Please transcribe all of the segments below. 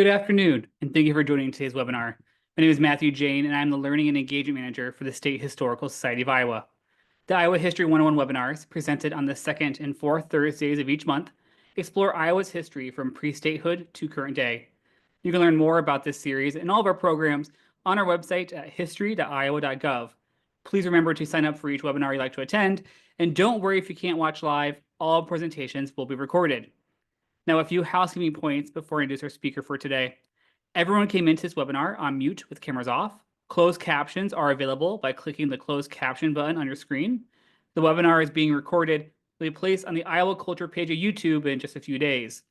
Good afternoon, and thank you for joining today's webinar. My name is Matthew Jane, and I'm the Learning and Engagement Manager for the State Historical Society of Iowa. The Iowa History 101 webinars, presented on the second and fourth Thursdays of each month, explore Iowa's history from pre-statehood to current day. You can learn more about this series and all of our programs on our website at history.iowa.gov. Please remember to sign up for each webinar you'd like to attend, and don't worry if you can't watch live, all presentations will be recorded. Now, a few housekeeping points before I introduce our speaker for today. Everyone came into this webinar on mute with cameras off. Closed captions are available by clicking the closed caption button on your screen. The webinar is being recorded. Will be placed on the Iowa Culture page of YouTube in just a few days.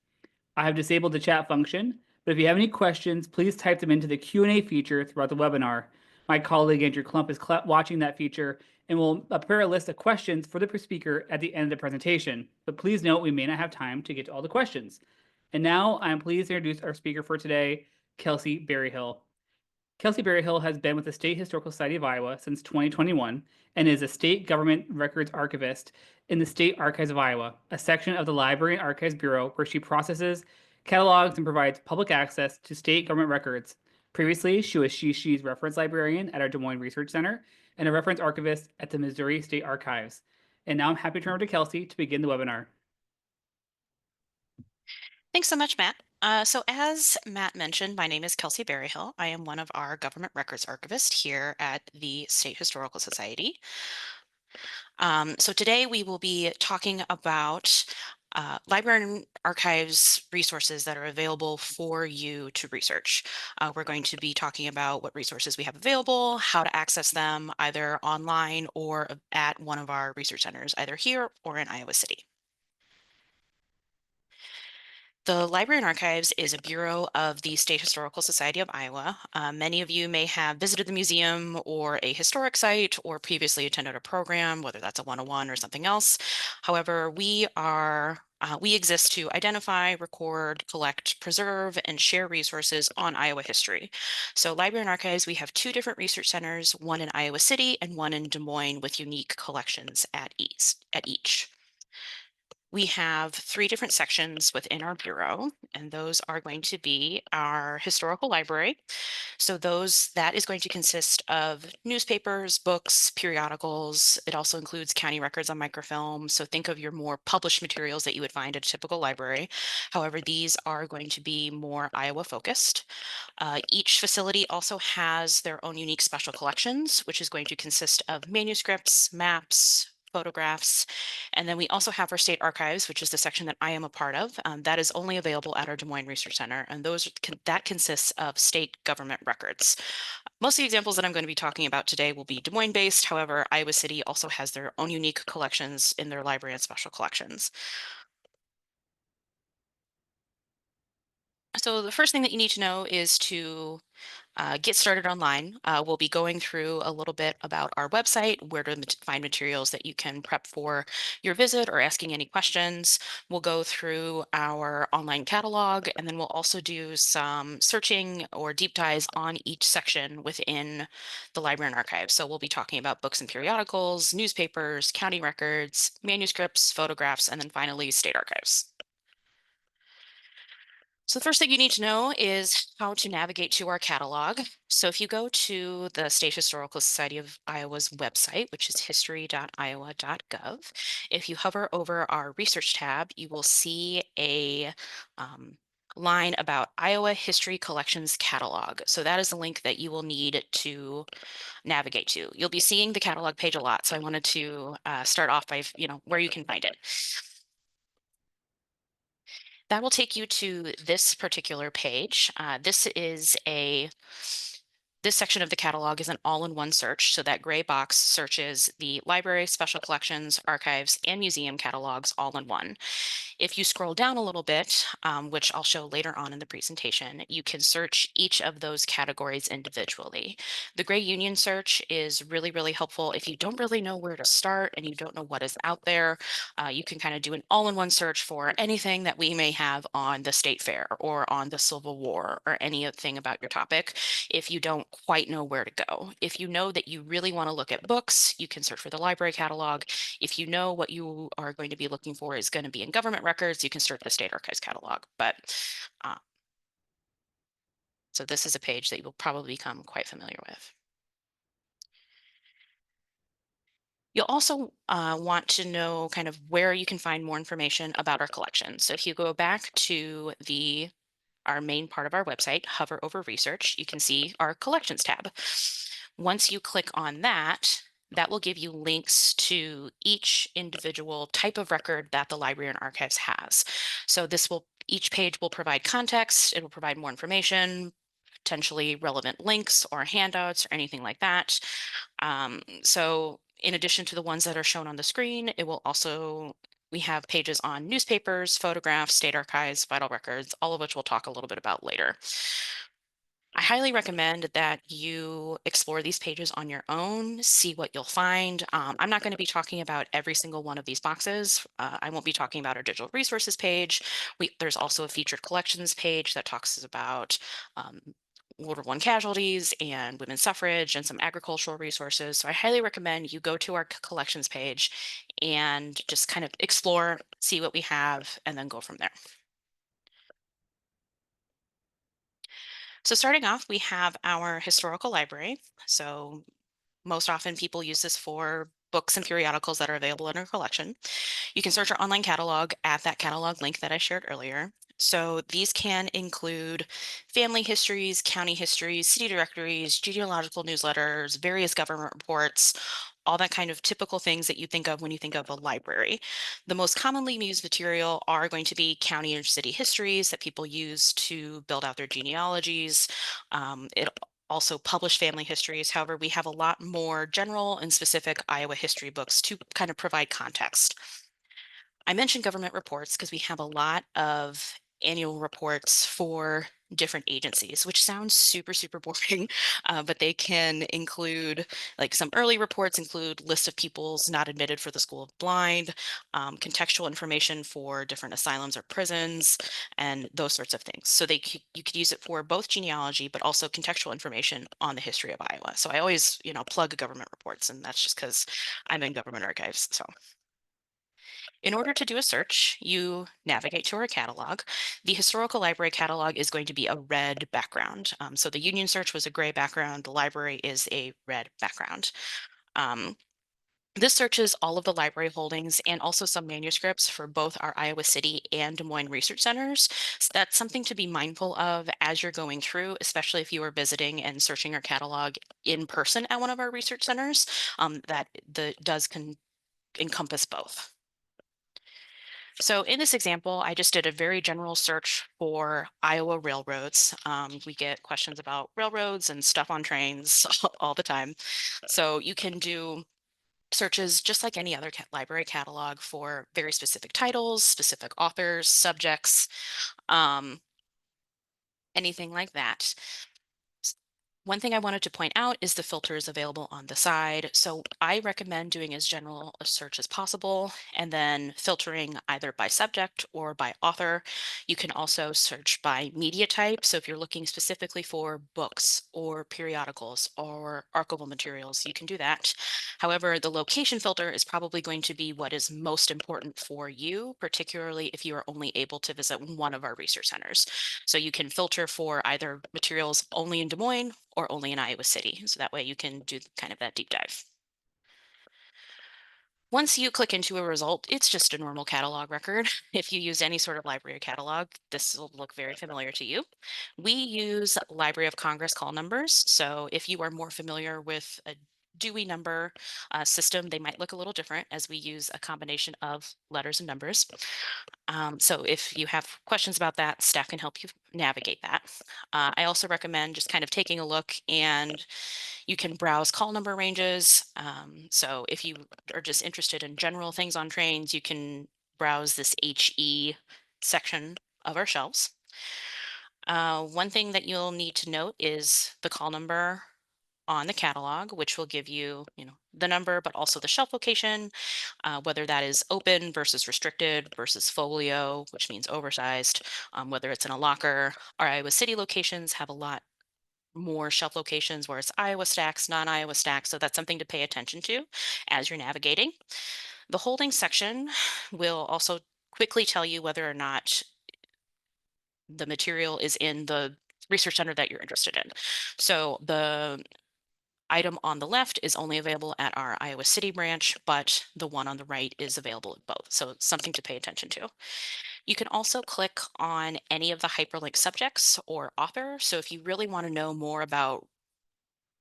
I have disabled the chat function, but if you have any questions, please type them into the Q&A feature throughout the webinar. My colleague Andrew Klump is watching that feature and will prepare a list of questions for the speaker at the end of the presentation. But please note we may not have time to get to all the questions. And now I'm pleased to introduce our speaker for today, Kelsey Berryhill. Kelsey Berryhill has been with the State Historical Society of Iowa since 2021 and is a state government records archivist in the State Archives of Iowa, a section of the Library and Archives Bureau where she processes, catalogs, and provides public access to state government records. Previously, she was She's reference librarian at our Des Moines Research Center and a reference archivist at the Missouri State Archives. And now I'm happy to turn over to Kelsey to begin the webinar. Thanks so much, Matt. So as Matt mentioned, my name is Kelsey Berryhill. I am one of our government records archivists here at the State Historical Society. So today we will be talking about library and archives resources that are available for you to research. We're going to be talking about what resources we have available, how to access them either online or at one of our research centers, either here or in Iowa City. The Library and Archives is a bureau of the State Historical Society of Iowa. Many of you may have visited the museum or a historic site or previously attended a program, whether that's a 101 or something else. However, we exist to identify, record, collect, preserve, and share resources on Iowa history. So Library and Archives, we have two different research centers, one in Iowa City and one in Des Moines with unique collections at each. We have three different sections within our bureau, and those are going to be our historical library. So that is going to consist of newspapers, books, periodicals. It also includes county records on microfilm. So think of your more published materials that you would find at a typical library. However, these are going to be more Iowa focused. Each facility also has their own unique special collections, which is going to consist of manuscripts, maps, photographs. And then we also have our state archives, which is the section that I am a part of. That is only available at our Des Moines Research Center. And that consists of state government records. Most of the examples that I'm going to be talking about today will be Des Moines based. However, Iowa City also has their own unique collections in their library and special collections. So the first thing that you need to know is to get started online. We'll be going through a little bit about our website, where to find materials that you can prep for your visit or asking any questions. We'll go through our online catalog, and then we'll also do some searching or deep dives on each section within the library and archives. So we'll be talking about books and periodicals, newspapers, county records, manuscripts, photographs, and then finally state archives. So the first thing you need to know is how to navigate to our catalog. So if you go to the State Historical Society of Iowa's website, which is history.iowa.gov, if you hover over our research tab, you will see a line about Iowa History Collections Catalog. So that is the link that you will need to navigate to. You'll be seeing the catalog page a lot, so I wanted to start off by where you can find it. That will take you to this particular page. This section of the catalog is an all-in-one search. So that gray box searches the library, special collections, archives, and museum catalogs all in one. If you scroll down a little bit, which I'll show later on in the presentation, you can search each of those categories individually. The gray union search is really, really helpful if you don't really know where to start and you don't know what is out there. You can kind of do an all-in-one search for anything that we may have on the State Fair or on the Civil War or anything about your topic if you don't quite know where to go. If you know that you really want to look at books, you can search for the library catalog. If you know what you are going to be looking for is going to be in government records, you can search the State Archives catalog. But So this is a page that you will probably become quite familiar with. You'll also want to know kind of where you can find more information about our collection. So if you go back to our main part of our website, hover over research, you can see our collections tab. Once you click on that, that will give you links to each individual type of record that the Library and Archives has. So each page will provide context, it will provide more information, potentially relevant links or handouts or anything like that. So in addition to the ones that are shown on the screen, we have pages on newspapers, photographs, state archives, vital records, all of which we'll talk a little bit about later. I highly recommend that you explore these pages on your own, see what you'll find. I'm not going to be talking about every single one of these boxes. I won't be talking about our digital resources page. There's also a featured collections page that talks about um, World War I casualties and women's suffrage and some agricultural resources. So I highly recommend you go to our collections page and just kind of explore, see what we have, and then go from there. So starting off, we have our historical library. So most often people use this for books and periodicals that are available in our collection. You can search our online catalog at that catalog link that I shared earlier. So these can include family histories, county histories, city directories, genealogical newsletters, various government reports, all that kind of typical things that you think of when you think of a library. The most commonly used material are going to be county or city histories that people use to build out their genealogies. It also publish family histories. However, we have a lot more general and specific Iowa history books to kind of provide context. I mentioned government reports because we have a lot of annual reports for different agencies, which sounds super, super boring, but they can include, like some early reports include list of peoples not admitted for the School of Blind, contextual information for different asylums or prisons, and those sorts of things. So you could use it for both genealogy, but also contextual information on the history of Iowa. So I always, plug government reports, and that's just because I'm in government archives. So in order to do a search, you navigate to our catalog. The historical library catalog is going to be a red background. So the Union search was a gray background. The library is a red background. Um, this searches all of the library holdings and also some manuscripts for both our Iowa City and Des Moines research centers. So that's something to be mindful of as you're going through, especially if you are visiting and searching our catalog in person at one of our research centers, does encompass both. So in this example, I just did a very general search for Iowa railroads. We get questions about railroads and stuff on trains all the time. So you can do searches just like any other library catalog for very specific titles, specific authors, subjects, um, anything like that. One thing I wanted to point out is the filters available on the side. So I recommend doing as general a search as possible and then filtering either by subject or by author. You can also search by media type. So if you're looking specifically for books or periodicals or archival materials, you can do that. However, the location filter is probably going to be what is most important for you, particularly if you are only able to visit one of our research centers. So you can filter for either materials only in Des Moines or only in Iowa City. So that way you can do kind of that deep dive. Once you click into a result, it's just a normal catalog record. If you use any sort of library catalog, this will look very familiar to you. We use Library of Congress call numbers. So if you are more familiar with a Dewey number system, they might look a little different as we use a combination of letters and numbers. So if you have questions about that, staff can help you navigate that. I also recommend just kind of taking a look, and you can browse call number ranges. So if you are just interested in general things on trains, you can browse this HE section of our shelves. One thing that you'll need to note is the call number on the catalog, which will give you, the number, but also the shelf location, whether that is open versus restricted versus folio, which means oversized, whether it's in a locker. Our Iowa City locations have a lot more shelf locations where it's Iowa stacks, non-Iowa stacks. So that's something to pay attention to as you're navigating. The holding section will also quickly tell you whether or not the material is in the research center that you're interested in. So the item on the left is only available at our Iowa City branch, but the one on the right is available at both. So it's something to pay attention to. You can also click on any of the hyperlink subjects or author. So if you really want to know more about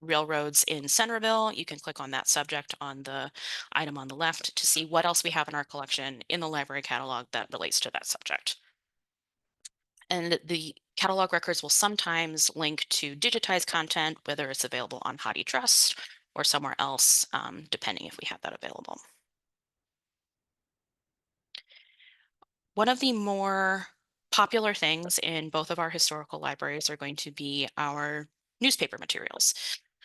railroads in Centerville, you can click on that subject on the item on the left to see what else we have in our collection in the library catalog that relates to that subject. And the catalog records will sometimes link to digitized content, whether it's available on HathiTrust or somewhere else, depending if we have that available. One of the more popular things in both of our historical libraries are going to be our newspaper materials.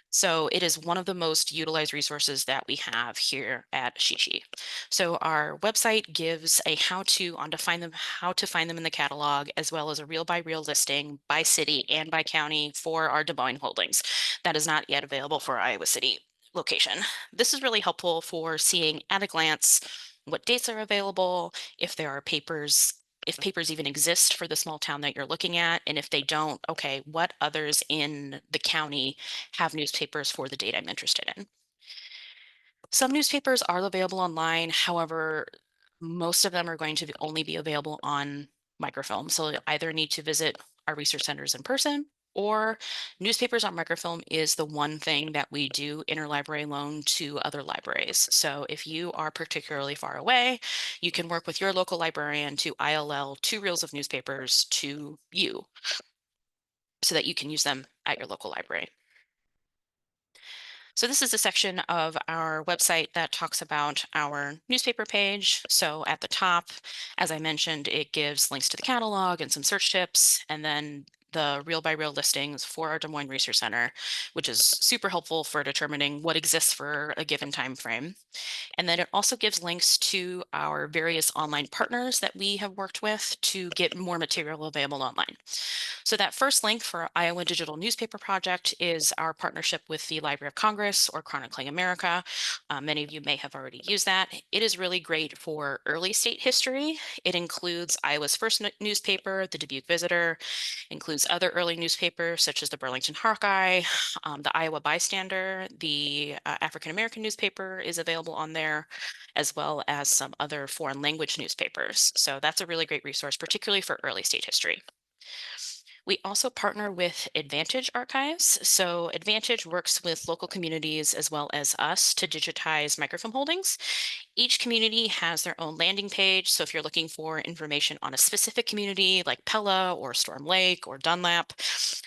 So it is one of the most utilized resources that we have here at Shishi. So our website gives a how-to on to find them, how to find them in the catalog, as well as a reel-by-reel listing by city and by county for our Des Moines holdings. That is not yet available for our Iowa City location. This is really helpful for seeing at a glance what dates are available, if there are papers, if papers even exist for the small town that you're looking at, and if they don't, okay, what others in the county have newspapers for the date I'm interested in. Some newspapers are available online. However, most of them are going to only be available on microfilm. So you either need to visit our research centers in person, or newspapers on microfilm is the one thing that we do interlibrary loan to other libraries. So if you are particularly far away, you can work with your local librarian to ILL 2 reels of newspapers to you so that you can use them at your local library. So this is a section of our website that talks about our newspaper page. So at the top, as I mentioned, it gives links to the catalog and some search tips, and then the reel-by-reel listings for our Des Moines Research Center, which is super helpful for determining what exists for a given time frame. And then it also gives links to our various online partners that we have worked with to get more material available online. So that first link for Iowa Digital Newspaper Project is our partnership with the Library of Congress or Chronicling America. Many of you may have already used that. It is really great for early state history. It includes Iowa's first newspaper, the Dubuque Visitor, includes other early newspapers such as the Burlington Hawkeye, the Iowa Bystander, the African American newspaper is available on there, as well as some other foreign language newspapers. So that's a really great resource, particularly for early state history. We also partner with Advantage Archives. So Advantage works with local communities as well as us to digitize microfilm holdings. Each community has their own landing page. So if you're looking for information on a specific community like Pella or Storm Lake or Dunlap,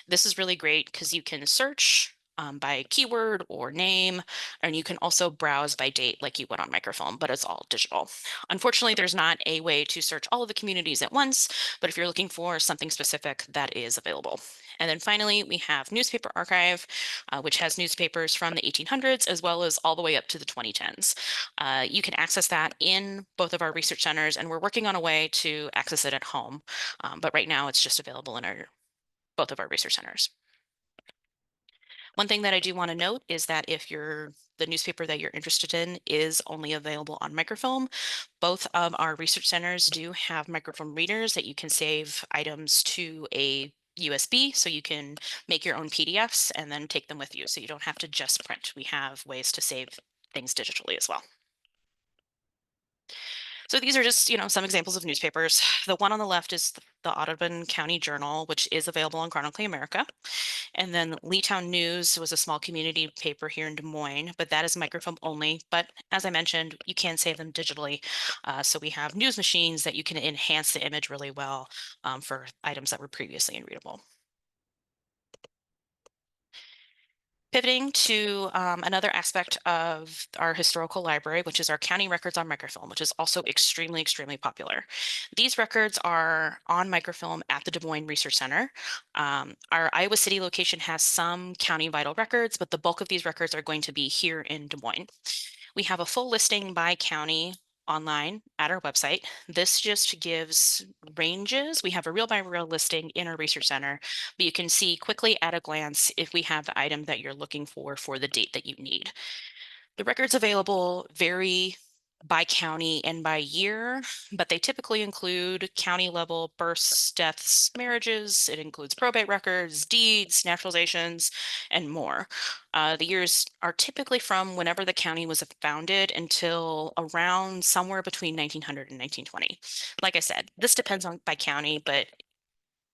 this is really great because you can search by keyword or name, and you can also browse by date like you would on microfilm, but it's all digital. Unfortunately, there's not a way to search all of the communities at once, but if you're looking for something specific, that is available. And then finally, we have Newspaper Archive, which has newspapers from the 1800s as well as all the way up to the 2010s. You can access that in both of our research centers, and we're working on a way to access it at home. But right now, it's just available in both of our research centers. One thing that I do want to note is that if the newspaper that you're interested in is only available on microfilm, both of our research centers do have microfilm readers that you can save items to a USB, so you can make your own PDFs and then take them with you. So you don't have to just print. We have ways to save things digitally as well. So these are just, some examples of newspapers. The one on the left is the Audubon County Journal, which is available on Chronicling America. And then Leetown News was a small community paper here in Des Moines, but that is microfilm only. But as I mentioned, you can save them digitally. So we have news machines that you can enhance the image really well for items that were previously unreadable. Pivoting to another aspect of our historical library, which is our county records on microfilm, which is also extremely, extremely popular. These records are on microfilm at the Des Moines Research Center. Our Iowa City location has some county vital records, but the bulk of these records are going to be here in Des Moines. We have a full listing by county online at our website. This just gives ranges. We have a reel by reel listing in our research center, but you can see quickly at a glance if we have the item that you're looking for the date that you need. The records available vary by county and by year, but they typically include county level births, deaths, marriages. It includes probate records, deeds, naturalizations, and more. The years are typically from whenever the county was founded until around somewhere between 1900 and 1920. Like I said, this depends on by county, but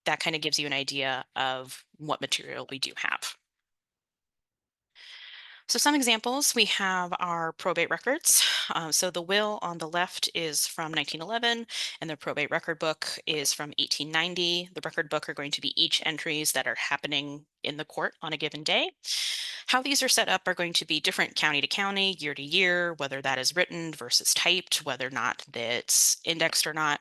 that kind of gives you an idea of what material we do have. So some examples, we have our probate records. So the will on the left is from 1911, and the probate record book is from 1890. The record book are going to be each entries that are happening in the court on a given day. How these are set up are going to be different county to county, year to year, whether that is written versus typed, whether or not that's indexed or not.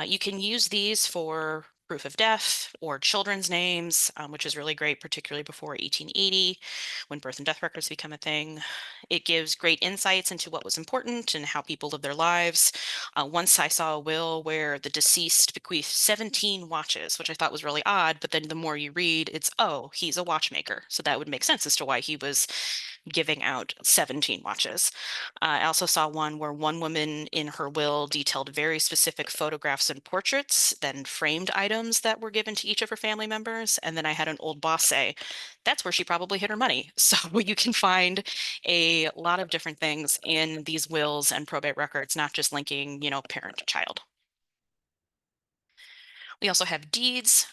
You can use these for proof of death or children's names, which is really great, particularly before 1880, when birth and death records become a thing. It gives great insights into what was important and how people live their lives. Once I saw a will where the deceased bequeathed 17 watches, which I thought was really odd, but then the more you read, it's, oh, he's a watchmaker. So that would make sense as to why he was giving out 17 watches. I also saw one where one woman in her will detailed very specific photographs and portraits, then framed items that were given to each of her family members. And then I had an old boss say, that's where she probably hid her money. So you can find a lot of different things in these wills and probate records, not just linking, parent to child. We also have deeds,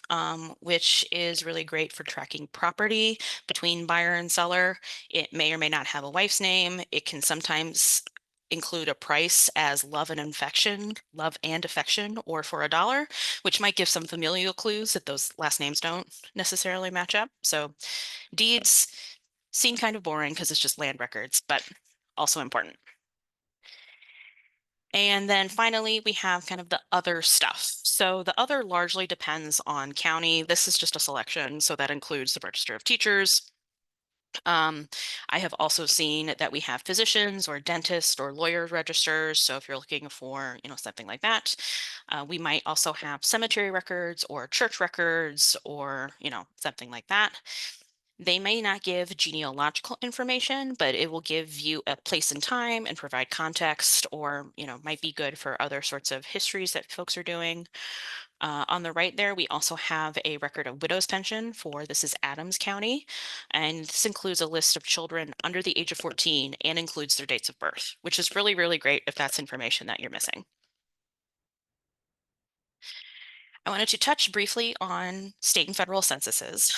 which is really great for tracking property between buyer and seller. It may or may not have a wife's name. It can sometimes include a price as love and affection, or for $1, which might give some familial clues that those last names don't necessarily match up. So deeds seem kind of boring because it's just land records, but also important. And then finally, we have kind of the other stuff. So the other largely depends on county. This is just a selection. So that includes the Register of Teachers. I have also seen that we have physicians or dentists or lawyer registers. So if you're looking for, something like that, we might also have cemetery records or church records or, something like that. They may not give genealogical information, but it will give you a place and time and provide context, or, might be good for other sorts of histories that folks are doing. On the right there, we also have a record of widow's pension for this is Adams County. And this includes a list of children under the age of 14 and includes their dates of birth, which is really, really great if that's information that you're missing. I wanted to touch briefly on state and federal censuses.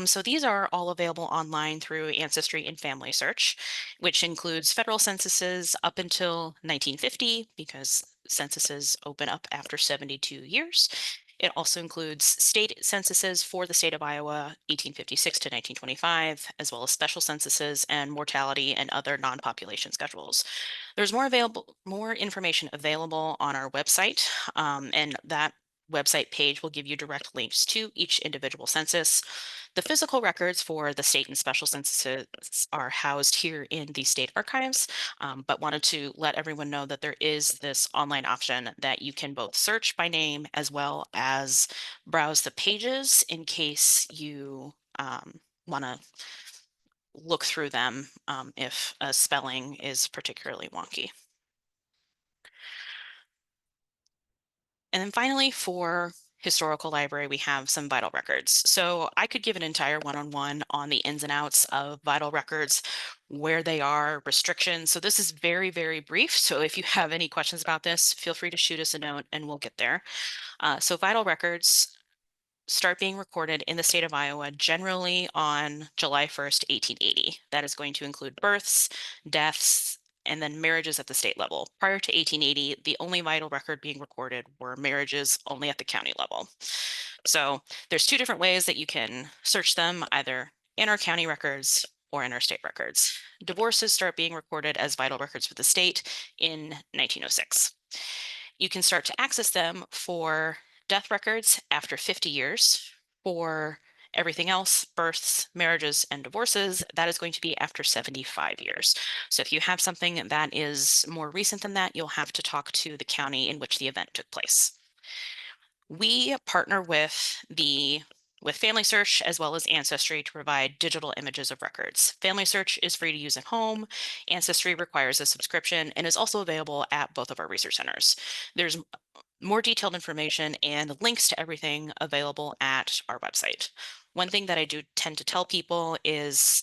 So these are all available online through Ancestry and Family Search, which includes federal censuses up until 1950, because censuses open up after 72 years. It also includes state censuses for the state of Iowa, 1856 to 1925, as well as special censuses and mortality and other non-population schedules. There's more information available on our website, and that website page will give you direct links to each individual census. The physical records for the state and special censuses are housed here in the state archives, but wanted to let everyone know that there is this online option that you can both search by name as well as browse the pages in case you want to look through them if a spelling is particularly wonky. And then finally, for historical library, we have some vital records. So I could give an entire one-on-one on the ins and outs of vital records, where they are, restrictions. So this is very, very brief. So if you have any questions about this, feel free to shoot us a note and we'll get there. So vital records start being recorded in the state of Iowa generally on July 1st, 1880. That is going to include births, deaths, and then marriages at the state level. Prior to 1880, the only vital record being recorded were marriages only at the county level. So there's two different ways that you can search them, either in our county records or in our state records. Divorces start being recorded as vital records for the state in 1906. You can start to access them for death records after 50 years. For everything else, births, marriages, and divorces, that is going to be after 75 years. So if you have something that is more recent than that, you'll have to talk to the county in which the event took place. We partner with the with Family Search as well as Ancestry to provide digital images of records. Family Search is free to use at home. Ancestry requires a subscription and is also available at both of our research centers. There's more detailed information and links to everything available at our website. One thing that I do tend to tell people is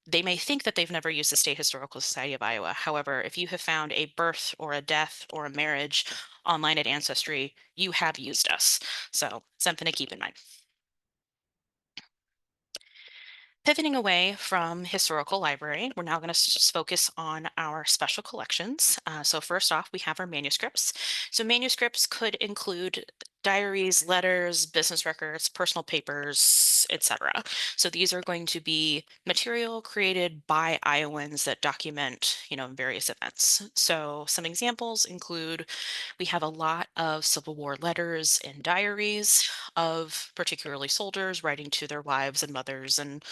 they may think that they've never used the State Historical Society of Iowa. However, if you have found a birth or a death or a marriage online at Ancestry, you have used us. So something to keep in mind. Pivoting away from historical library, we're now going to focus on our special collections. So first off, we have our manuscripts. So manuscripts could include diaries, letters, business records, personal papers, etc. So these are going to be material created by Iowans that document, various events. So some examples include we have a lot of Civil War letters and diaries of particularly soldiers writing to their wives and mothers and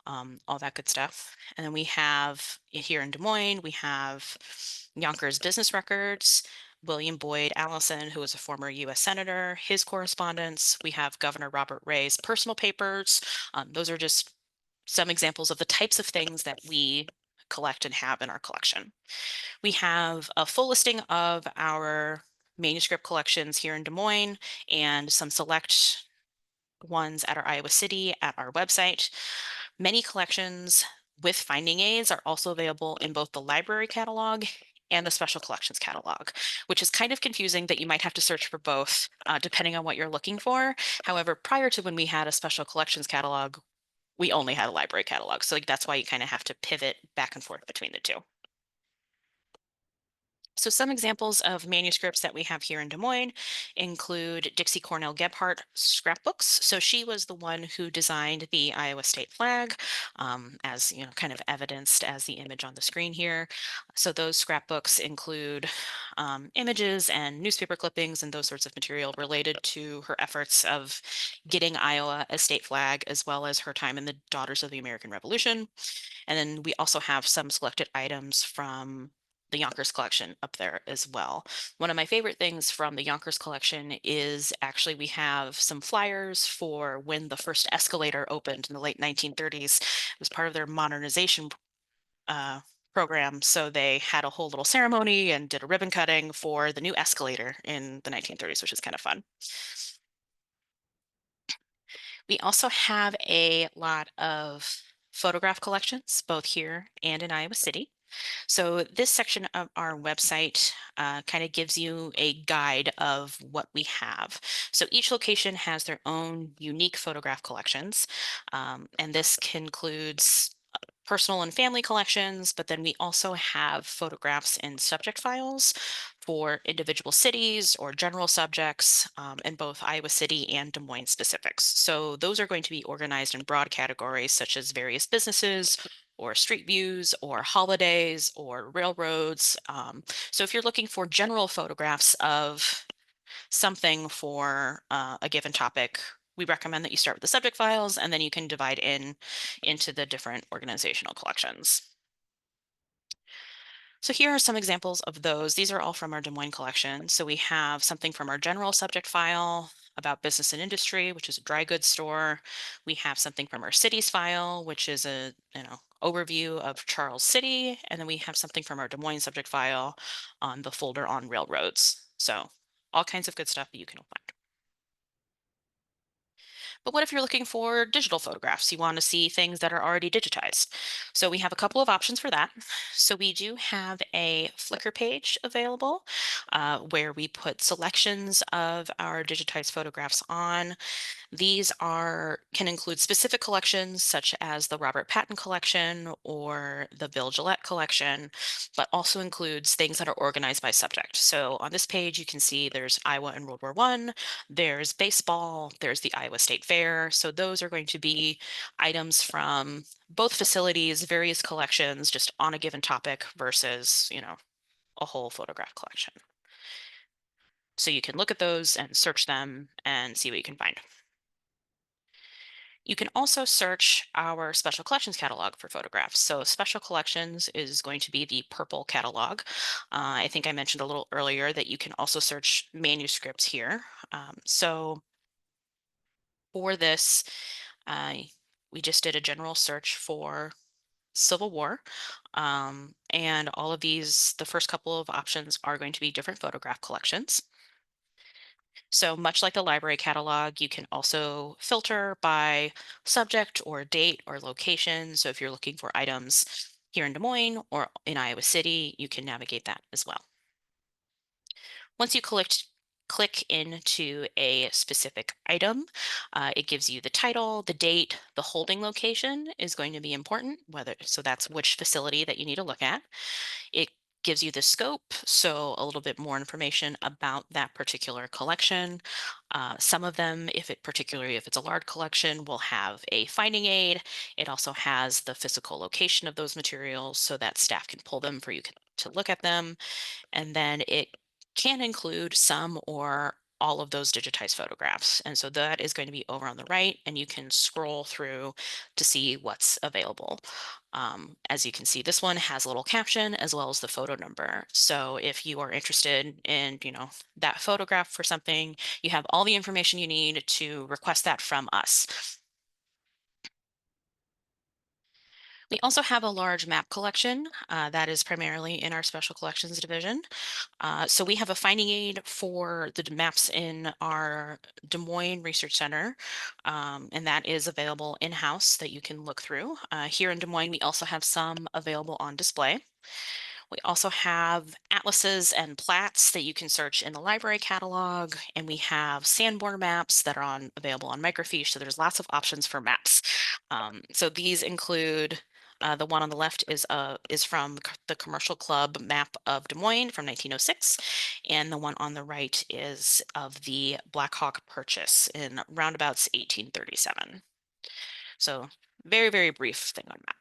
all that good stuff. And then we have here in Des Moines, we have Yonkers business records, William Boyd Allison, who was a former U.S. Senator, his correspondence. We have Governor Robert Ray's personal papers. Those are just some examples of the types of things that we collect and have in our collection. We have a full listing of our manuscript collections here in Des Moines and some select ones at our Iowa City at our website. Many collections with finding aids are also available in both the library catalog and the special collections catalog, which is kind of confusing that you might have to search for both depending on what you're looking for. However, prior to when we had a special collections catalog, we only had a library catalog. So that's why you kind of have to pivot back and forth between the two. So some examples of manuscripts that we have here in Des Moines include Dixie Cornell Gebhardt scrapbooks. So she was the one who designed the Iowa state flag, as kind of evidenced as the image on the screen here. So those scrapbooks include images and newspaper clippings and those sorts of material related to her efforts of getting Iowa a state flag, as well as her time in the Daughters of the American Revolution. And then we also have some selected items from the Yonkers collection up there as well. One of my favorite things from the Yonkers collection is actually we have some flyers for when the first escalator opened in the late 1930s. It was part of their modernization program. So they had a whole little ceremony and did a ribbon cutting for the new escalator in the 1930s, which is kind of fun. We also have a lot of photograph collections, both here and in Iowa City. So this section of our website kind of gives you a guide of what we have. So each location has their own unique photograph collections, and this includes personal and family collections, but then we also have photographs in subject files for individual cities or general subjects in both Iowa City and Des Moines specifics. So those are going to be organized in broad categories such as various businesses or street views or holidays or railroads. So if you're looking for general photographs of something for a given topic, we recommend that you start with the subject files and then you can divide into the different organizational collections. So here are some examples of those. These are all from our Des Moines collection. So we have something from our general subject file about business and industry, which is a dry goods store. We have something from our cities file, which is a overview of Charles City. And then we have something from our Des Moines subject file on the folder on railroads. So all kinds of good stuff that you can find. But what if you're looking for digital photographs? You want to see things that are already digitized. So we have a couple of options for that. So we do have a Flickr page available where we put selections of our digitized photographs on. These can include specific collections such as the Robert Patton collection or the Bill Gillette collection, but also includes things that are organized by subject. So on this page, you can see there's Iowa and World War I, there's baseball, there's the Iowa State Fair. So those are going to be items from both facilities, various collections, just on a given topic versus, a whole photograph collection. So you can look at those and search them and see what you can find. You can also search our special collections catalog for photographs. So special collections is going to be the purple catalog. I think I mentioned a little earlier that you can also search manuscripts here. So For this, uh, we just did a general search for Civil War. And all of these, the first couple of options are going to be different photograph collections. So much like the library catalog, you can also filter by subject or date or location. So if you're looking for items here in Des Moines or in Iowa City, you can navigate that as well. Once you click into a specific item, it gives you the title, the date, the holding location is going to be important, so that's which facility that you need to look at. It gives you the scope, so a little bit more information about that particular collection. Some of them, particularly if it's a large collection, will have a finding aid. It also has the physical location of those materials so that staff can pull them for to look at them. And then it can include some or all of those digitized photographs. And so that is going to be over on the right, and you can scroll through to see what's available. As you can see, this one has a little caption as well as the photo number. So if you are interested in, that photograph for something, you have all the information you need to request that from us. We also have a large map collection that is primarily in our Special Collections division. So we have a finding aid for the maps in our Des Moines Research Center, and that is available in-house that you can look through. Here in Des Moines, we also have some available on display. We also have atlases and plats that you can search in the library catalog, and we have Sanborn maps that are available on microfiche. So there's lots of options for maps. So these include the one on the left is from the Commercial Club map of Des Moines from 1906, and the one on the right is of the Black Hawk Purchase in roundabouts 1837. So very, very brief thing on maps.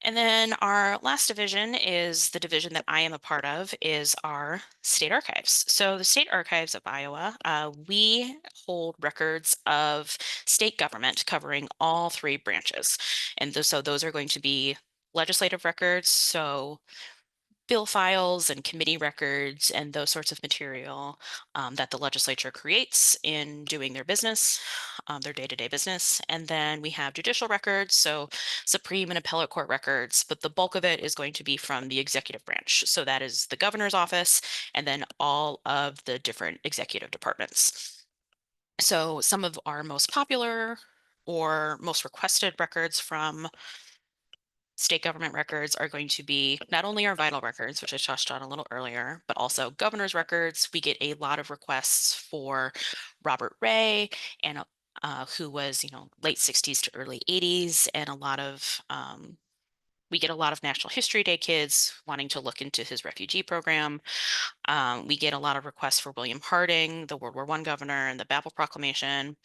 And then our last division is the division that I am a part of, is our state archives. So the state archives of Iowa, we hold records of state government covering all three branches. And so those are going to be legislative records, so bill files and committee records and those sorts of material that the legislature creates in doing their business, their day-to-day business. And then we have judicial records, so Supreme and Appellate Court records, but the bulk of it is going to be from the executive branch. So that is the governor's office and then all of the different executive departments. So some of our most popular or most requested records from state government records are going to be not only our vital records, which I touched on a little earlier, but also governor's records. We get a lot of requests for Robert Ray, and who was, late 60s to early 80s, and we get a lot of National History Day kids wanting to look into his refugee program. We get a lot of requests for William Harding, the World War I governor, and the Babel Proclamation.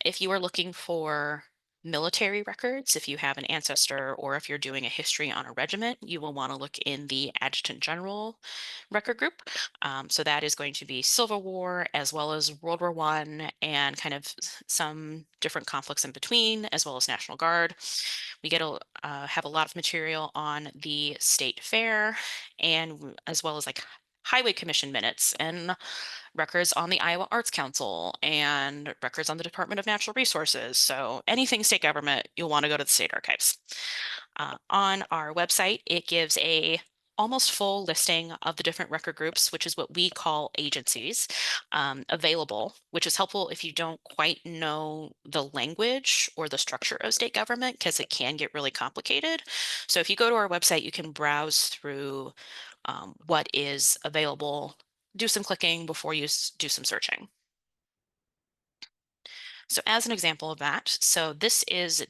If you are looking for military records, if you have an ancestor or if you're doing a history on a regiment, you will want to look in the Adjutant General record group. So that is going to be Civil War as well as World War I and kind of some different conflicts in between, as well as National Guard. We have a lot of material on the state fair, and as well as like Highway Commission minutes and records on the Iowa Arts Council and records on the Department of Natural Resources. So anything state government, you'll want to go to the state archives. On our website, it gives a almost full listing of the different record groups, which is what we call agencies, available, which is helpful if you don't quite know the language or the structure of state government, because it can get really complicated. So if you go to our website, you can browse through what is available, do some clicking before you do some searching. So as an example of that, so this is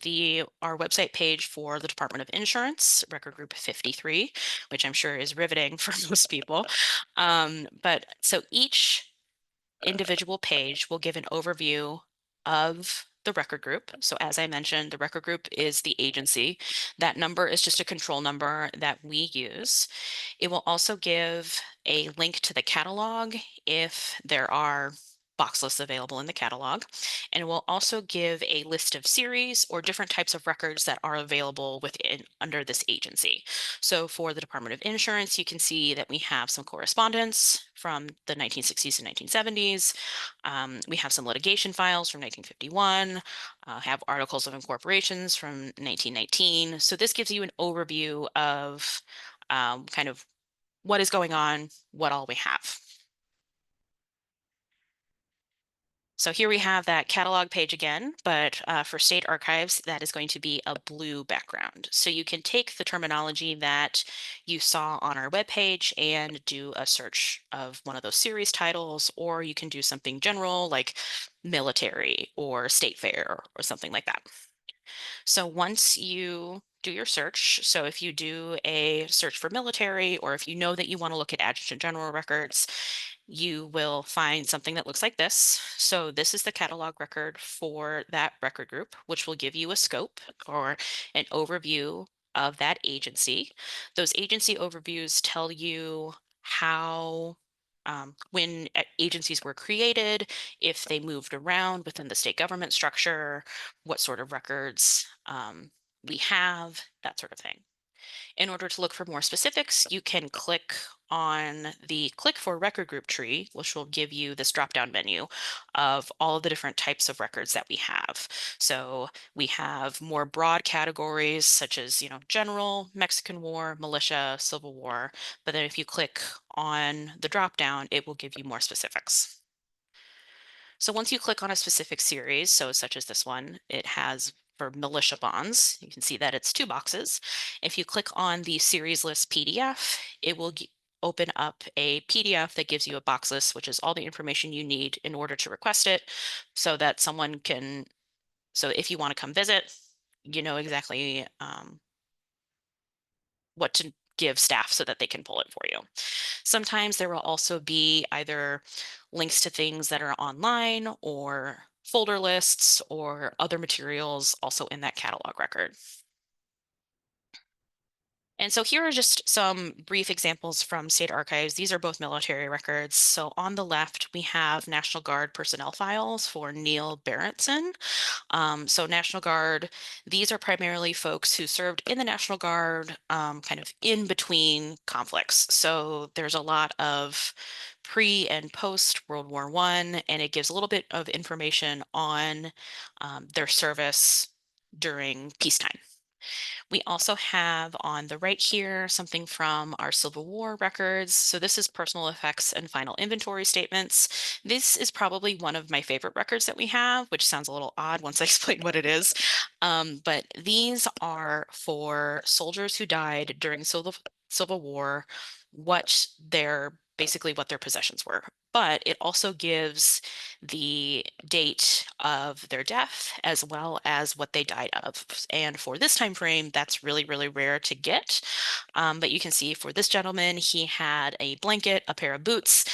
our website page for the Department of Insurance, record group 53, which I'm sure is riveting for most people. But so each individual page will give an overview of the record group. So as I mentioned, the record group is the agency. That number is just a control number that we use. It will also give a link to the catalog if there are box lists available in the catalog. And it will also give a list of series or different types of records that are available within under this agency. So for the Department of Insurance, you can see that we have some correspondence from the 1960s and 1970s. We have some litigation files from 1951, have articles of incorporations from 1919. So this gives you an overview of kind of what is going on, what all we have. So here we have that catalog page again, but for state archives, that is going to be a blue background. So you can take the terminology that you saw on our webpage and do a search of one of those series titles, or you can do something general like military or state fair or something like that. So once you do your search, so if you do a search for military, or if you know that you want to look at adjutant general records, you will find something that looks like this. So this is the catalog record for that record group, which will give you a scope or an overview of that agency. Those agency overviews tell you how when agencies were created, if they moved around within the state government structure, what sort of records we have, that sort of thing. In order to look for more specifics, you can click on the Click for Record Group tree, which will give you this drop-down menu of all of the different types of records that we have. So we have more broad categories such as, general, Mexican War, militia, Civil War. But then if you click on the drop-down, it will give you more specifics. So once you click on a specific series, so such as this one, it has for militia bonds, you can see that it's 2 boxes. If you click on the series list PDF, it will open up a PDF that gives you a box list, which is all the information you need in order to request it so that someone can, so if you want to come visit, you know exactly what to give staff so that they can pull it for you. Sometimes there will also be either links to things that are online or folder lists or other materials also in that catalog record. And so here are just some brief examples from state archives. These are both military records. So on the left, we have National Guard personnel files for Neil Berenson. So National Guard, these are primarily folks who served in the National Guard kind of in between conflicts. So there's a lot of pre and post World War I, and it gives a little bit of information on their service during peacetime. We also have on the right here something from our Civil War records. So this is personal effects and final inventory statements. This is probably one of my favorite records that we have, which sounds a little odd once I explain what it is. But these are for soldiers who died during Civil War, basically what their possessions were. But it also gives the date of their death as well as what they died of. And for this time frame, that's really, really rare to get. But you can see for this gentleman, he had a blanket, a pair of boots,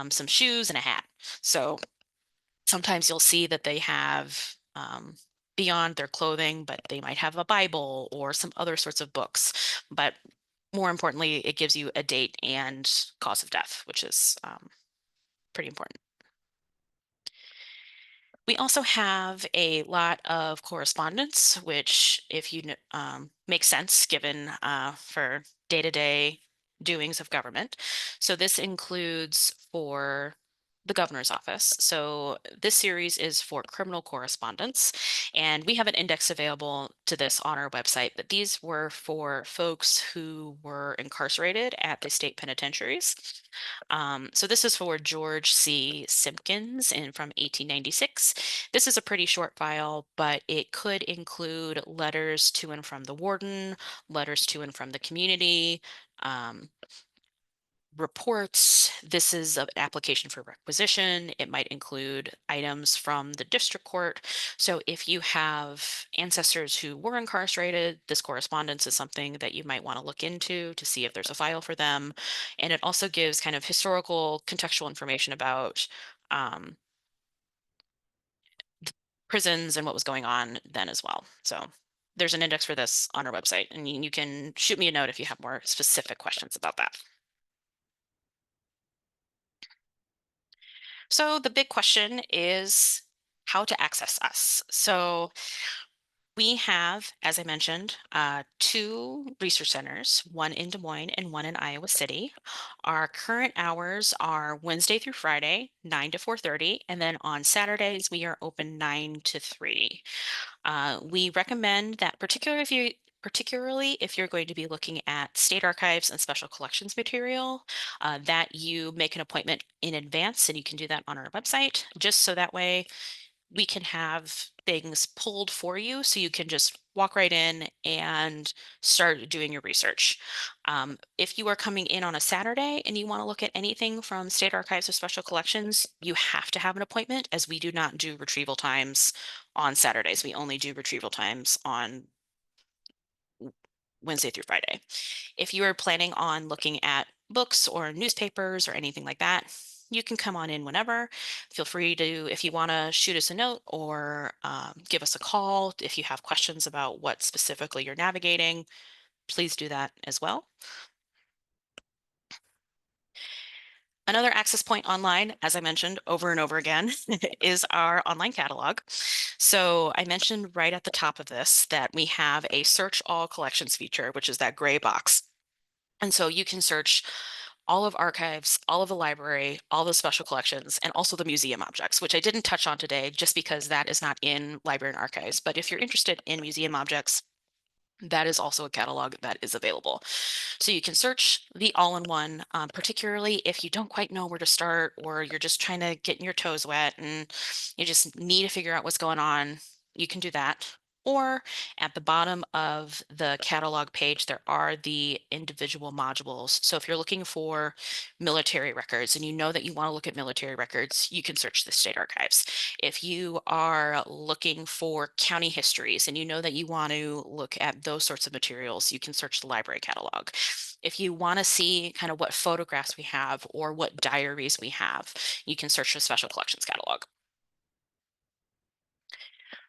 some shoes, and a hat. So sometimes you'll see that they have beyond their clothing, but they might have a Bible or some other sorts of books. But more importantly, it gives you a date and cause of death, which is pretty important. We also have a lot of correspondence, which, if you makes sense given for day-to-day doings of government. So this includes for the governor's office. So this series is for criminal correspondence, and we have an index available to this on our website, but these were for folks who were incarcerated at the state penitentiaries. So this is for George C. Simpkins from 1896. This is a pretty short file, but it could include letters to and from the warden, letters to and from the community, reports. This is an application for requisition. It might include items from the district court. So if you have ancestors who were incarcerated, this correspondence is something that you might want to look into to see if there's a file for them. And it also gives kind of historical contextual information about the prisons and what was going on then as well. So there's an index for this on our website, and you can shoot me a note if you have more specific questions about that. So the big question is how to access us. So we have, as I mentioned, two research centers, one in Des Moines and one in Iowa City. Our current hours are Wednesday through Friday, 9 to 4:30, and then on Saturdays we are open 9 to 3. We recommend that particularly if you're going to be looking at state archives and special collections material, that you make an appointment in advance, and you can do that on our website, just so that way we can have things pulled for you so you can just walk right in and start doing your research. If you are coming in on a Saturday and you want to look at anything from state archives or special collections, you have to have an appointment, as we do not do retrieval times on Saturdays. We only do retrieval times on Wednesday through Friday. If you are planning on looking at books or newspapers or anything like that, you can come on in whenever. Feel free to, if you want to shoot us a note or give us a call if you have questions about what specifically you're navigating, please do that as well. Another access point online, as I mentioned over and over again, is our online catalog. So I mentioned right at the top of this that we have a search all collections feature, which is that gray box. And so you can search all of archives, all of the library, all the special collections, and also the museum objects, which I didn't touch on today just because that is not in library and archives. But if you're interested in museum objects, that is also a catalog that is available. So you can search the all-in-one, particularly if you don't quite know where to start, or you're just trying to get your toes wet and you just need to figure out what's going on, you can do that. Or at the bottom of the catalog page, there are the individual modules. So if you're looking for military records and you know that you want to look at military records, you can search the state archives. If you are looking for county histories and you know that you want to look at those sorts of materials, you can search the library catalog. If you want to see kind of what photographs we have or what diaries we have, you can search the special collections catalog.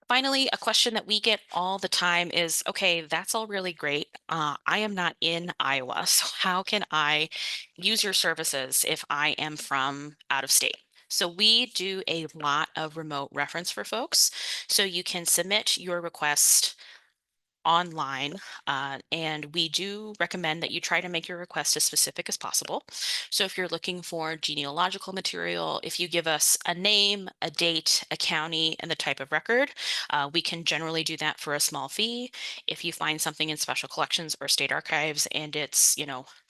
Finally, a question that we get all the time is, okay, that's all really great. I am not in Iowa, so how can I use your services if I am from out of state? So we do a lot of remote reference for folks. So you can submit your request online, and we do recommend that you try to make your request as specific as possible. So if you're looking for genealogical material, if you give us a name, a date, a county, and the type of record, we can generally do that for a small fee. If you find something in special collections or state archives and it's,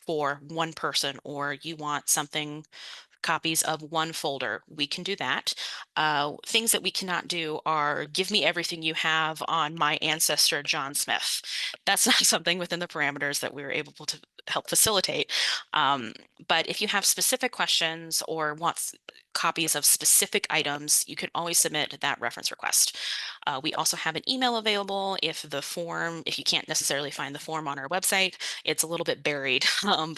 for one person, or you want something copies of one folder, we can do that. Things that we cannot do are give me everything you have on my ancestor, John Smith. That's not something within the parameters that we were able to help facilitate. But if you have specific questions or want copies of specific items, you can always submit that reference request. We also have an email available if you can't necessarily find the form on our website, it's a little bit buried.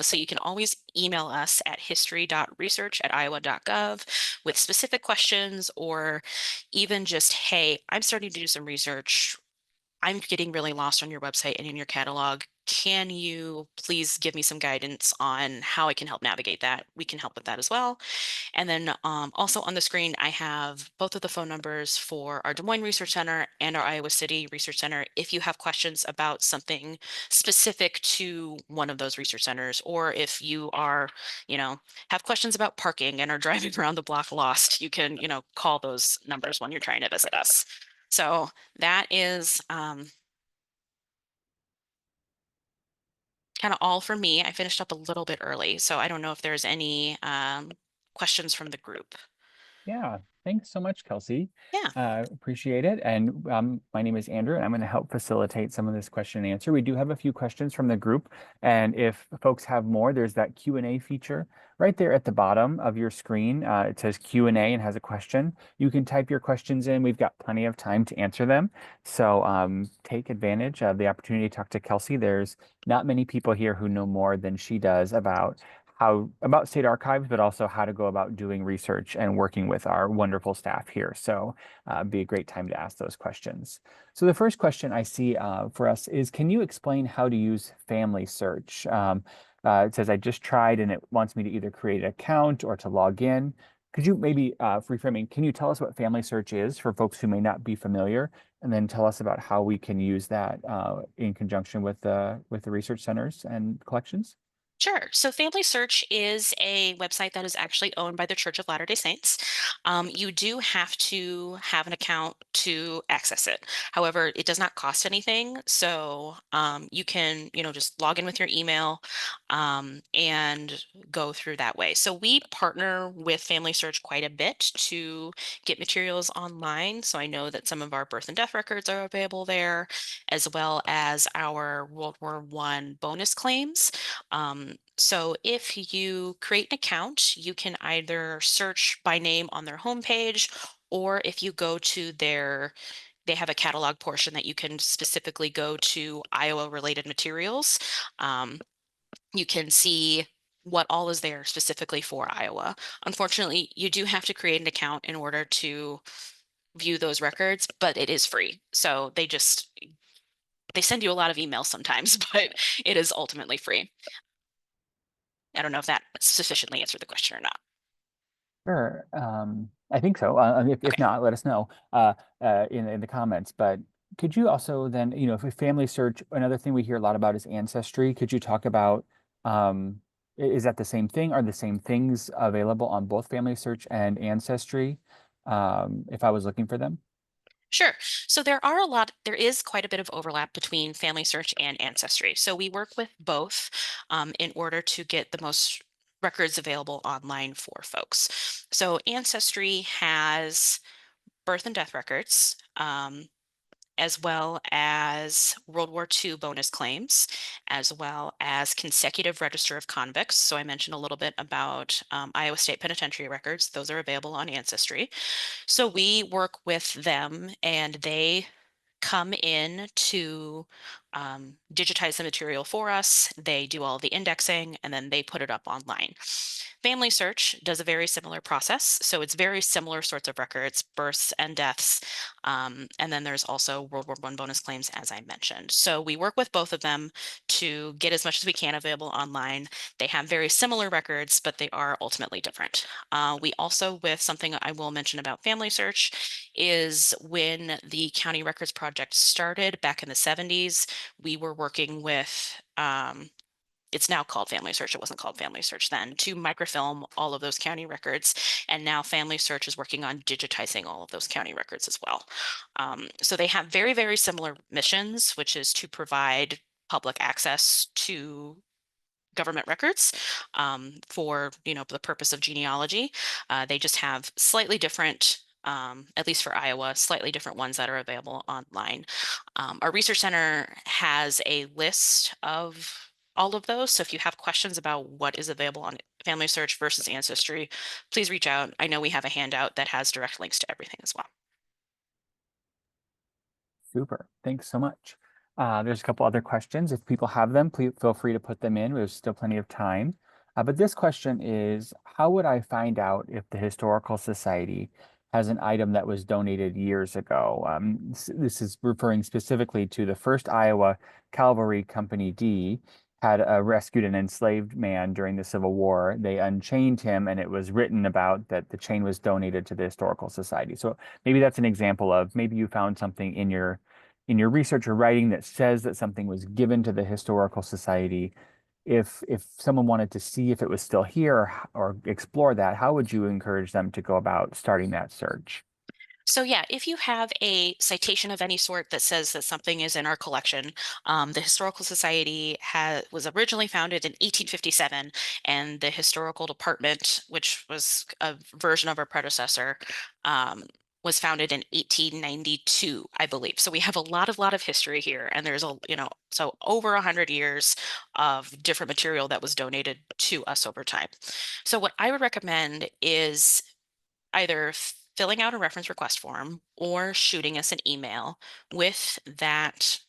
So you can always email us at history.research@iowa.gov with specific questions, or even just, hey, I'm starting to do some research. I'm getting really lost on your website and in your catalog. Can you please give me some guidance on how I can help navigate that? We can help with that as well. And then also on the screen, I have both of the phone numbers for our Des Moines Research Center and our Iowa City Research Center if you have questions about something specific to one of those research centers, or if you are, have questions about parking and are driving around the block lost, you can, call those numbers when you're trying to visit us. So that is kind of all for me. I finished up a little bit early, so I don't know if there's any questions from the group. Yeah, thanks so much, Kelsey. Yeah. Appreciate it. And my name is Andrew, and I'm going to help facilitate some of this question and answer. We do have a few questions from the group, and if folks have more, there's that Q&A feature right there at the bottom of your screen. It says Q&A and has a question. You can type your questions in. We've got plenty of time to answer them. So take advantage of the opportunity to talk to Kelsey. There's not many people here who know more than she does about state archives, but also how to go about doing research and working with our wonderful staff here. So be a great time to ask those questions. So the first question I see for us is, can you explain how to use Family Search? It says, I just tried and it wants me to either create an account or to log in. Could you maybe, reframing, can you tell us what Family Search is for folks who may not be familiar? And then tell us about how we can use that in conjunction with the research centers and collections? Sure. So Family Search is a website that is actually owned by the Church of Latter-day Saints. You do have to have an account to access it. However, it does not cost anything. So you can, just log in with your email and go through that way. So we partner with Family Search quite a bit to get materials online. So I know that some of our birth and death records are available there, as well as our World War I bonus claims. So if you create an account, you can either search by name on their homepage, or if you go to they have a catalog portion that you can specifically go to Iowa related materials. You can see what all is there specifically for Iowa. Unfortunately, you do have to create an account in order to view those records, but it is free. So they send you a lot of emails sometimes, but it is ultimately free. I don't know if that sufficiently answered the question or not. Sure. I think so. If Okay. not, let us know in the comments. But could you also then, if a Family Search, another thing we hear a lot about is ancestry. Could you talk about is that the same thing? Are the same things available on both Family Search and Ancestry? If I was looking for them? Sure. So there is quite a bit of overlap between Family Search and Ancestry. So we work with both in order to get the most records available online for folks. So Ancestry has birth and death records, as well as World War II bonus claims, as well as consecutive register of convicts. So I mentioned a little bit about Iowa State Penitentiary records. Those are available on Ancestry. So we work with them and they come in to digitize the material for us. They do all the indexing and then they put it up online. Family Search does a very similar process. So it's very similar sorts of records, births and deaths. And then there's also World War I bonus claims, as I mentioned. So we work with both of them to get as much as we can available online. They have very similar records, but they are ultimately different. We also, with something I will mention about Family Search, is when the County Records Project started back in the 70s, we were working with it's now called Family Search. It wasn't called Family Search then, to microfilm all of those county records. And now Family Search is working on digitizing all of those county records as well. So they have very, very similar missions, which is to provide public access to government records for the purpose of genealogy. They just have slightly different, at least for Iowa, slightly different ones that are available online. Our research center has a list of all of those. So if you have questions about what is available on Family Search versus Ancestry, please reach out. I know we have a handout that has direct links to everything as well. Super. Thanks so much. There's a couple other questions. If people have them, please feel free to put them in. There's still plenty of time. But this question is, how would I find out if the Historical Society has an item that was donated years ago? This is referring specifically to the 1st Iowa Cavalry Company D had rescued an enslaved man during the Civil War. They unchained him, and it was written about that the chain was donated to the Historical Society. So maybe that's an example of maybe you found something in your research or writing that says that something was given to the Historical Society. If someone wanted to see if it was still here or explore that, how would you encourage them to go about starting that search? So yeah, if you have a citation of any sort that says that something is in our collection, the Historical Society was originally founded in 1857, and the Historical Department, which was a version of our predecessor, was founded in 1892, I believe. So we have a lot of history here, and there's so over 100 years of different material that was donated to us over time. So what I would recommend is either filling out a reference request form or shooting us an email with that,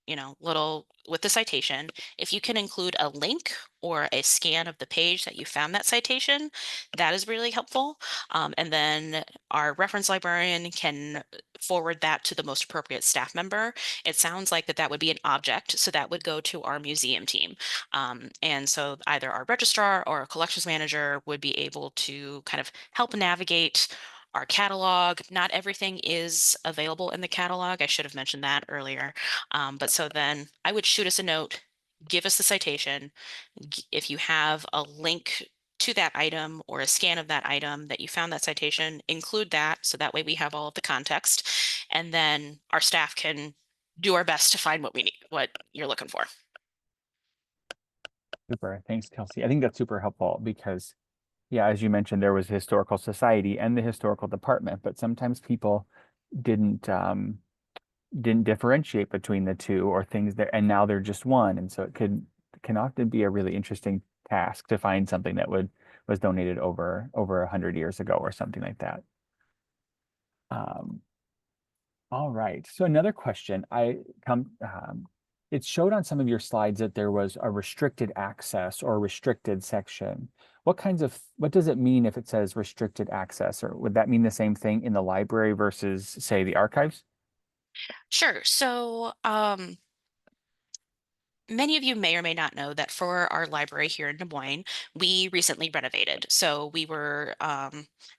with the citation. If you can include a link or a scan of the page that you found that citation, that is really helpful. And then our reference librarian can forward that to the most appropriate staff member. It sounds like that would be an object, so that would go to our museum team. And so either our registrar or a collections manager would be able to kind of help navigate our catalog. Not everything is available in the catalog. I should have mentioned that earlier. But so then I would shoot us a note, give us the citation. If you have a link to that item or a scan of that item that you found that citation, include that. So that way we have all of the context. And then our staff can do our best to find what we need, what you're looking for. Super. Thanks, Kelsey. I think that's super helpful because, yeah, as you mentioned, there was the Historical Society and the Historical Department, but sometimes people didn't didn't differentiate between the two or things there, and now they're just one. And so it can often be a really interesting task to find something that was donated over 100 years ago or something like that. All right. So another question it showed on some of your slides that there was a restricted access or restricted section. What does it mean if it says restricted access, or would that mean the same thing in the library versus, say, the archives? Sure. So many of you may or may not know that for our library here in Des Moines, we recently renovated. So we were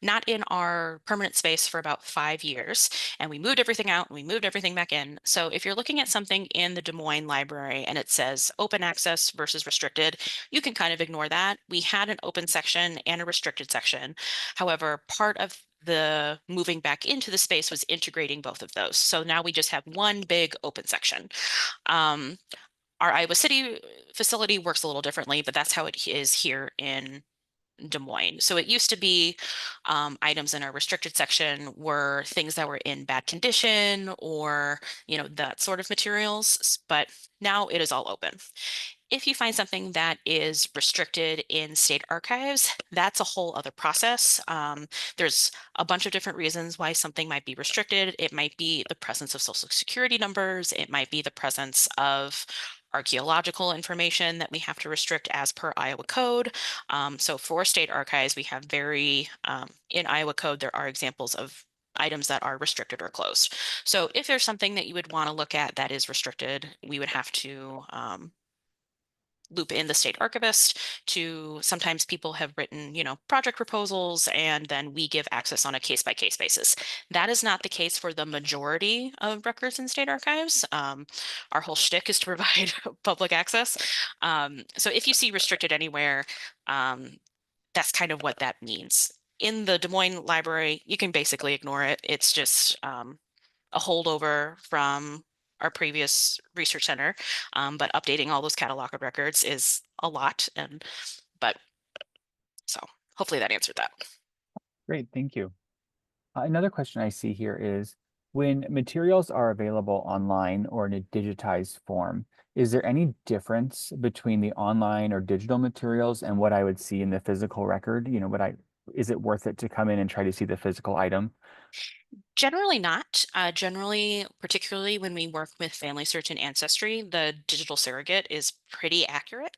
not in our permanent space for about 5 years, and we moved everything out and we moved everything back in. So if you're looking at something in the Des Moines library and it says open access versus restricted, you can kind of ignore that. We had an open section and a restricted section. However, part of the moving back into the space was integrating both of those. So now we just have one big open section. Our Iowa City facility works a little differently, but that's how it is here in Des Moines. So it used to be items in our restricted section were things that were in bad condition or, that sort of materials, but now it is all open. If you find something that is restricted in state archives, that's a whole other process. There's a bunch of different reasons why something might be restricted. It might be the presence of social security numbers. It might be the presence of archaeological information that we have to restrict as per Iowa code. So for state archives, we have in Iowa code, there are examples of items that are restricted or closed. So if there's something that you would want to look at that is restricted, we would have to loop in the state archivist. Sometimes people have written, project proposals, and then we give access on a case-by-case basis. That is not the case for the majority of records in state archives. Our whole shtick is to provide public access. So if you see restricted anywhere, that's kind of what that means. In the Des Moines Library, you can basically ignore it. It's just a holdover from our previous research center, but updating all those cataloged records is a lot. So hopefully that answered that. Great, thank you. Another question I see here is, when materials are available online or in a digitized form, is there any difference between the online or digital materials and what I would see in the physical record? Is it worth it to come in and try to see the physical item? Generally not. Generally, particularly when we work with Family Search and Ancestry, the digital surrogate is pretty accurate.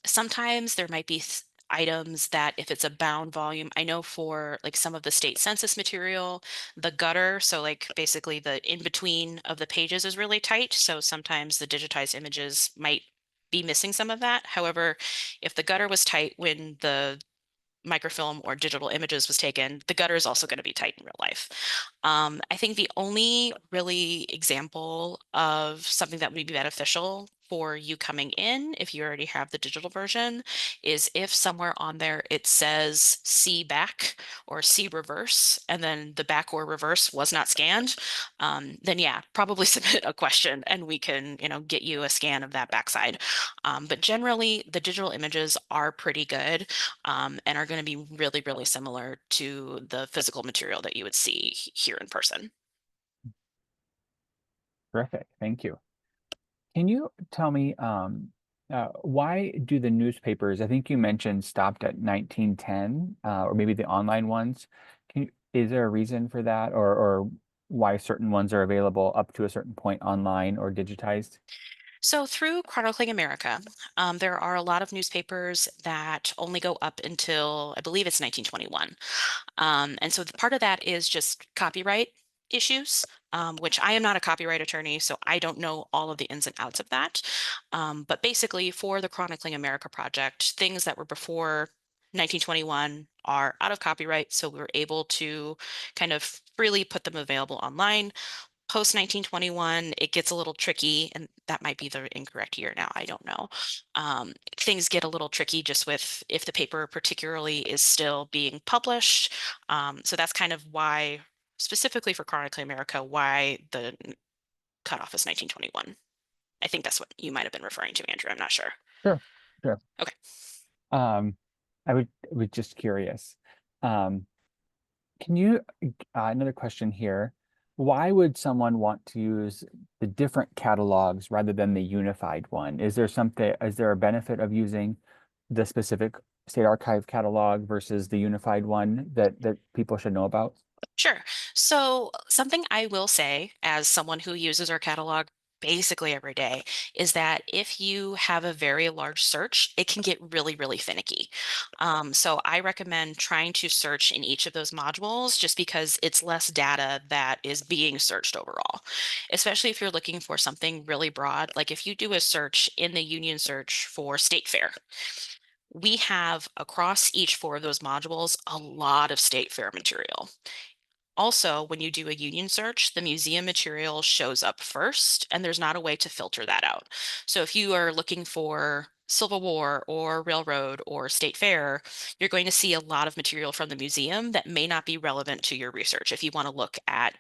Sometimes there might be items that if it's a bound volume, I know for like some of the state census material, the gutter, so like basically the in between of the pages is really tight. So sometimes the digitized images might be missing some of that. However, if the gutter was tight when the microfilm or digital images was taken, the gutter is also going to be tight in real life. I think the only really example of something that would be beneficial for you coming in, if you already have the digital version, is if somewhere on there it says see back or see reverse, and then the back or reverse was not scanned, then yeah, probably submit a question and we can, get you a scan of that backside. But generally, the digital images are pretty good and are going to be really, really similar to the physical material that you would see here in person. Terrific, thank you. Can you tell me why do the newspapers, I think you mentioned stopped at 1910, or maybe the online ones? Is there a reason for that, or why certain ones are available up to a certain point online or digitized? So through Chronicling America, there are a lot of newspapers that only go up until I believe it's 1921. And so part of that is just copyright issues, which I am not a copyright attorney, so I don't know all of the ins and outs of that. But basically, for the Chronicling America project, things that were before 1921 are out of copyright, so we're able to kind of freely put them available online. Post 1921, it gets a little tricky, and that might be the incorrect year now. I don't know. Things get a little tricky just with if the paper particularly is still being published. So that's kind of why, specifically for Chronically America, why the cutoff is 1921. I think that's what you might have been referring to, Andrew. I'm not sure. Sure, sure. Okay. Um, I was just curious. Um, can you, another question here. Why would someone want to use the different catalogs rather than the unified one? Is there a benefit of using the specific state archive catalog versus the unified one that people should know about? Sure. So something I will say as someone who uses our catalog basically every day is that if you have a very large search, it can get really, really finicky. So I recommend trying to search in each of those modules just because it's less data that is being searched overall, especially if you're looking for something really broad. Like if you do a search in the Union search for State Fair, we have across each four of those modules a lot of State Fair material. Also, when you do a union search, the museum material shows up first, and there's not a way to filter that out. So if you are looking for Civil War or Railroad or State Fair, you're going to see a lot of material from the museum that may not be relevant to your research if you want to look at,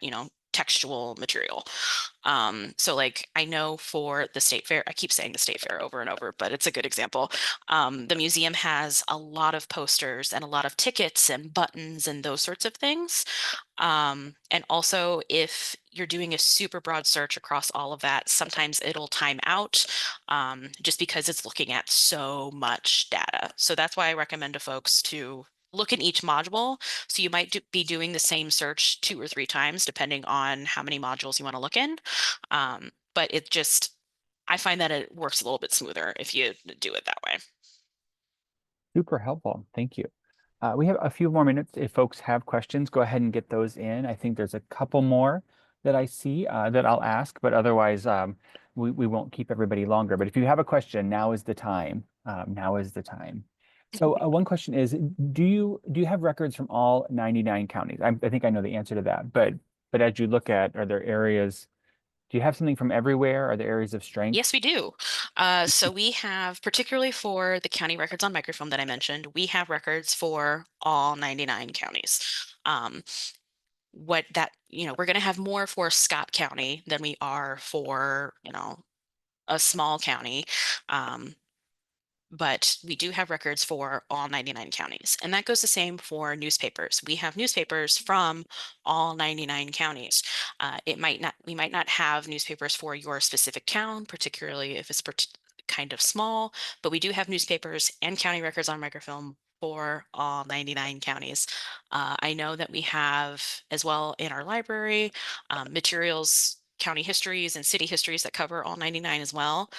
textual material. So like I know for the State Fair, I keep saying the State Fair over and over, but it's a good example. The museum has a lot of posters and a lot of tickets and buttons and those sorts of things. And also, if you're doing a super broad search across all of that, sometimes it'll time out just because it's looking at so much data. So that's why I recommend to folks to look in each module. So you might be doing the same search 2 or 3 times, depending on how many modules you want to look in. But I find that it works a little bit smoother if you do it that way. Super helpful. Thank you. We have a few more minutes. If folks have questions, go ahead and get those in. I think there's a couple more that I see that I'll ask, but otherwise we won't keep everybody longer. But if you have a question, now is the time. Now is the time. So one question is, do you have records from all 99 counties? I think I know the answer to that, but as you look at, are there areas, do you have something from everywhere? Are there areas of strength? Yes, we do. So we have, particularly for the county records on microfilm that I mentioned, we have records for all 99 counties. We're going to have more for Scott County than we are for, a small county. But we do have records for all 99 counties. And that goes the same for newspapers. We have newspapers from all 99 counties. We might not have newspapers for your specific town, particularly if it's kind of small, but we do have newspapers and county records on microfilm for all 99 counties. I know that we have as well in our library materials, county histories and city histories that cover all 99 as well.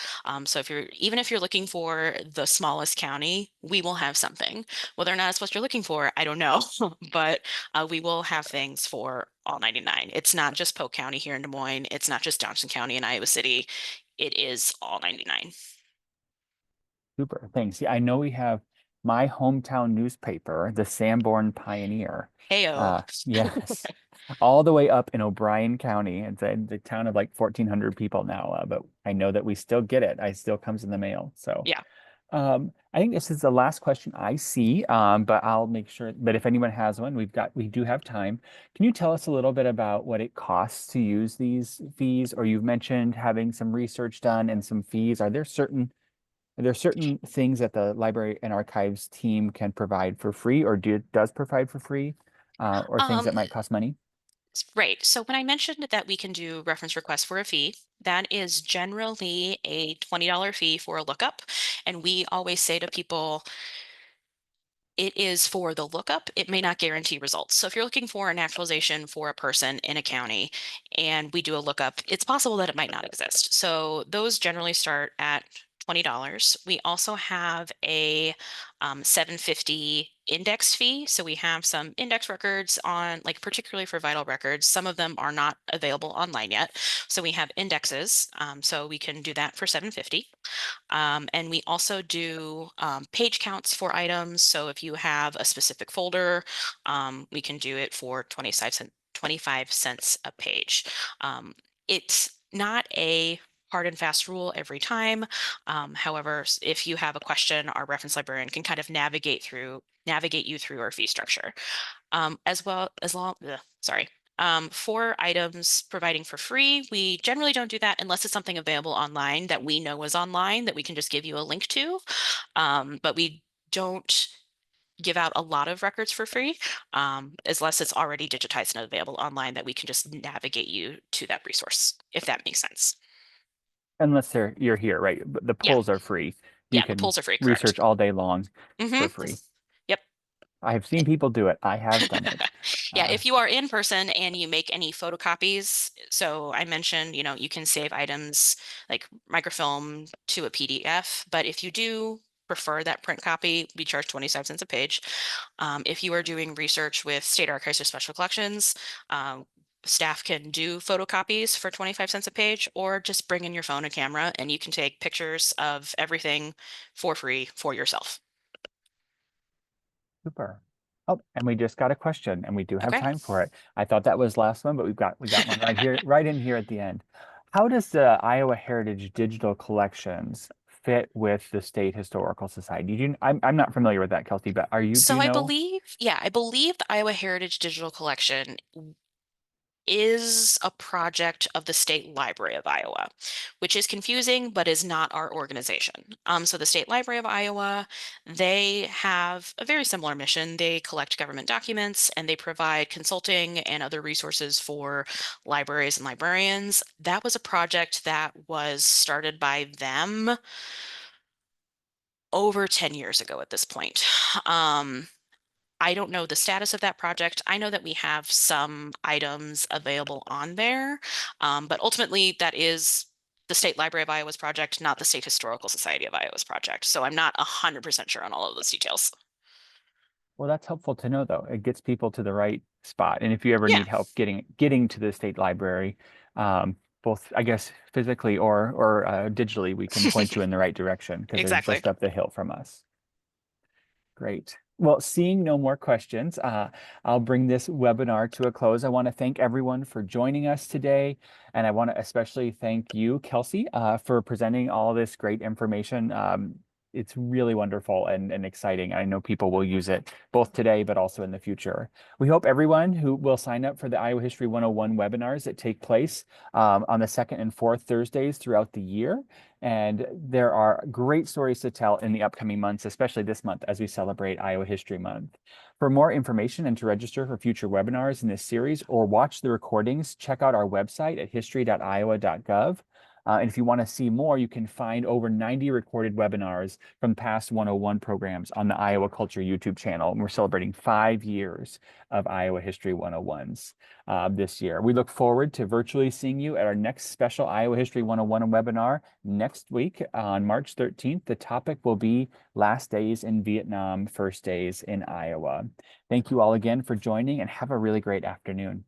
So even if you're looking for the smallest county, we will have something. Whether or not it's what you're looking for, I don't know, but we will have things for all 99. It's not just Polk County here in Des Moines. It's not just Johnson County in Iowa City. It is all 99. Super, thanks. Yeah, I know we have my hometown newspaper, the Sanborn Pioneer. Heyo. Yes, all the way up in O'Brien County. It's a town of like 1,400 people now, but I know that we still get it. It still comes in the mail. So Yeah. I think this is the last question I see, but I'll make sure. But if anyone has one, we do have time. Can you tell us a little bit about what it costs to use these fees? Or you've mentioned having some research done and some fees. Are there certain things that the library and archives team can provide for free or does provide for free, or things that Um, might cost money? Right. So when I mentioned that we can do reference requests for a fee, that is generally a $20 fee for a lookup. And we always say to people, it is for the lookup. It may not guarantee results. So if you're looking for a naturalization for a person in a county and we do a lookup, it's possible that it might not exist. So those generally start at $20. We also have a $7.50 index fee. So we have some index records on, like particularly for vital records. Some of them are not available online yet. So we have indexes. So we can do that for $7.50. And we also do page counts for items. So if you have a specific folder, we can do it for 25 cents a page. It's not a hard and fast rule every time. However, if you have a question, our reference librarian can kind of navigate you through our fee structure. As well as long, sorry. For items providing for free, we generally don't do that unless it's something available online that we know is online that we can just give you a link to. But we don't give out a lot of records for free, unless it's already digitized and available online that we can just navigate you to that resource, if that makes sense. Unless you're here, right? But the Yeah, polls are free. You yeah, the can polls are free, correct. research all day long Mm-hmm. for free. Yep. I have seen people do it. I have done it. Yeah, if you are in person and you make any photocopies, so I mentioned, you can save items like microfilm to a PDF, but if you do prefer that print copy, we charge 25 cents a page. If you are doing research with state archives or special collections, staff can do photocopies for 25 cents a page, or just bring in your phone and camera and you can take pictures of everything for free for yourself. Super. Oh, and we just got a question, and we do have Okay. time for it. I thought that was last one, but we got one right here, right in here at the end. How does the Iowa Heritage Digital Collections fit with the State Historical Society? I'm not familiar with that, Kelsey, but do So you know? I believe the Iowa Heritage Digital Collection is a project of the State Library of Iowa, which is confusing, but is not our organization. So the State Library of Iowa, they have a very similar mission. They collect government documents and they provide consulting and other resources for libraries and librarians. That was a project that was started by them over 10 years ago at this point. I don't know the status of that project. I know that we have some items available on there, but ultimately that is the State Library of Iowa's project, not the State Historical Society of Iowa's project. So I'm not 100% sure on all of those details. Well, that's helpful to know, though. It gets people to the right spot. And if you ever Yeah, need help getting to the state library, both I guess physically or digitally, we can point you in the right direction because they're exactly. just up the hill from us. Great. Well, seeing no more questions, I'll bring this webinar to a close. I want to thank everyone for joining us today. And I want to especially thank you, Kelsey, for presenting all this great information. It's really wonderful and exciting. I know people will use it both today, but also in the future. We hope everyone who will sign up for the Iowa History 101 webinars that take place on the second and fourth Thursdays throughout the year. And there are great stories to tell in the upcoming months, especially this month as we celebrate Iowa History Month. For more information and to register for future webinars in this series or watch the recordings, check out our website at history.iowa.gov. And if you want to see more, you can find over 90 recorded webinars from past 101 programs on the Iowa Culture YouTube channel. And we're celebrating 5 years of Iowa History 101s this year. We look forward to virtually seeing you at our next special Iowa History 101 webinar next week on March 13th. The topic will be Last Days in Vietnam, First Days in Iowa. Thank you all again for joining and have a really great afternoon.